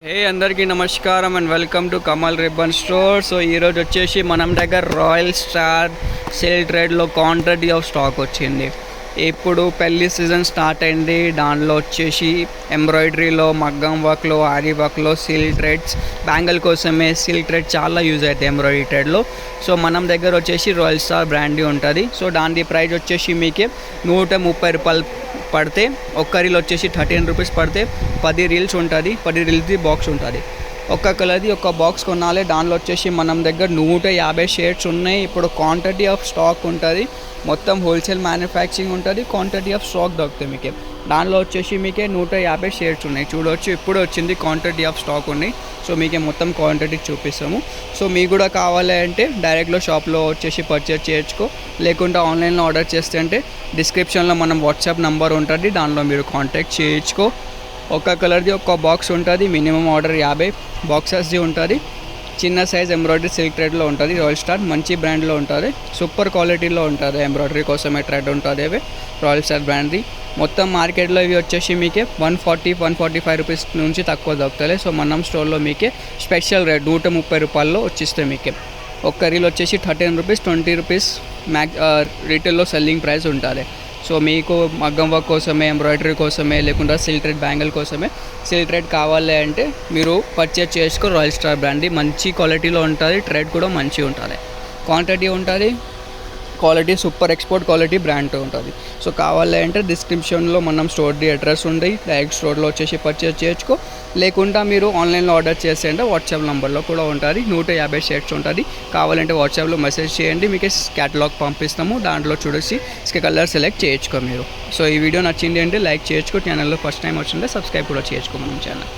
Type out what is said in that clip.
హే అందరికీ నమస్కారం and welcome to Kamal ribbon store. So ఈరోజు వచ్చేసి మనం దగ్గర రాయల్ స్టార్ సేల్ ట్రేడ్లో క్వాంటిటీ ఆఫ్ స్టాక్ వచ్చింది. ఇప్పుడు పెళ్లి సీజన్ స్టార్ట్ అయింది. దానిలో వచ్చేసి ఎంబ్రాయిడరీలో, మగ్గం వర్క్లో, ఆరీ వర్క్లో, సిల్క్ థ్రెడ్స్, బ్యాంగిల్ కోసమే సిల్క్ థ్రెడ్ చాలా యూజ్ అవుతాయి ఎంబ్రాయిడరీ థ్రెడ్లో. సో మనం దగ్గర వచ్చేసి రాయల్ స్టార్ బ్రాండ్ ఉంటుంది. సో దాని ప్రైస్ వచ్చేసి మీకు 130 రూపాయలు పడితే, ఒక్క రీల్ వచ్చేసి 13 రూపీస్ పడితే 10 రీల్స్ ఉంటుంది. 10 రీల్స్ది బాక్స్ ఉంటుంది. ఒక్క కలర్ది ఒక బాక్స్ కొనాలి. దానిలో వచ్చేసి మనం దగ్గర 150 షేడ్స్ ఉన్నాయి. ఇప్పుడు క్వాంటిటీ ఆఫ్ స్టాక్ ఉంటుంది. మొత్తం హోల్సేల్ మ్యానుఫ్యాక్చరింగ్ ఉంటుంది. క్వాంటిటీ ఆఫ్ స్టాక్ దొరుకుతాయి మీకు. దానిలో వచ్చేసి మీకే 150 షేడ్స్ ఉన్నాయి. చూడవచ్చు, ఇప్పుడు వచ్చింది క్వాంటిటీ ఆఫ్ స్టాక్ ఉన్నాయి. సో మీకే మొత్తం క్వాంటిటీ చూపిస్తాము. సో మీకు కూడా కావాలి అంటే డైరెక్ట్లో షాప్లో వచ్చేసి పర్చేస్ చేయొచ్చుకో, లేకుంటే ఆన్లైన్లో ఆర్డర్ చేస్తే అంటే డిస్క్రిప్షన్లో మనం వాట్సాప్ నెంబర్ ఉంటుంది, దానిలో మీరు కాంటాక్ట్ చేయొచ్చుకో. ఒక కలర్ది ఒక బాక్స్ ఉంటుంది. మినిమం ఆర్డర్ 50 బాక్సెస్ది ఉంటుంది. చిన్న సైజ్ ఎంబ్రాయిడరీ సిల్క్ థ్రెడ్లో ఉంటుంది. రాయల్ స్టార్ మంచి బ్రాండ్లో ఉంటుంది. సూపర్ క్వాలిటీలో ఉంటుంది. ఎంబ్రాయిడరీ కోసమే థ్రెడ్ ఉంటుంది. అవి రాయల్ స్టార్ బ్రాండ్ది. మొత్తం మార్కెట్లో ఇవి వచ్చేసి మీకే 140-145 రూపీస్ నుంచి తక్కువ దొరుకుతాయి. సో మనం స్టోర్లో మీకే స్పెషల్ రేట్ 130 రూపాయల్లో వచ్చిస్తాయి మీకే. ఒక్క రీల్ వచ్చేసి 13 రూపీస్, 20 రూపీస్ రీటైల్లో సెల్లింగ్ ప్రైస్ ఉంటుంది. సో మీకు మగ్గం వర్క్ కోసమే, ఎంబ్రాయిడరీ కోసమే, లేకుండా సిల్క్ థ్రెడ్ బ్యాంగిల్ కోసమే సిల్క్ థ్రెడ్ కావాలి అంటే మీరు పర్చేస్ చేసుకో. రాయల్ స్టార్ బ్రాండ్ మంచి క్వాలిటీలో ఉంటుంది. థ్రెడ్ కూడా మంచిగా ఉంటుంది. క్వాంటిటీ ఉంటుంది. Quality super export quality brand ఉంటుంది. సో కావాలి అంటే డిస్క్రిప్షన్లో మనం స్టోర్ది అడ్రస్ ఉంది. డైరెక్ట్ స్టోర్లో వచ్చేసి పర్చేస్ చేసుకో, లేకుండా మీరు ఆన్లైన్లో ఆర్డర్ చేసేయండి. వాట్సాప్ నెంబర్లో కూడా ఉంటుంది. 150 షేడ్స్ ఉంటుంది. కావాలంటే వాట్సాప్లో మెసేజ్ చేయండి, మీకు క్యాటలాగ్ పంపిస్తాము. దాంట్లో చూసి కలర్ సెలెక్ట్ చేయొచ్చుకో మీరు. సో ఈ వీడియో నచ్చింది అంటే లైక్ చేయొచ్చుకో. ఛానల్లో ఫస్ట్ టైం వచ్చింటే సబ్స్క్రైబ్ కూడా చేయొచ్చుకో మనం ఛానల్.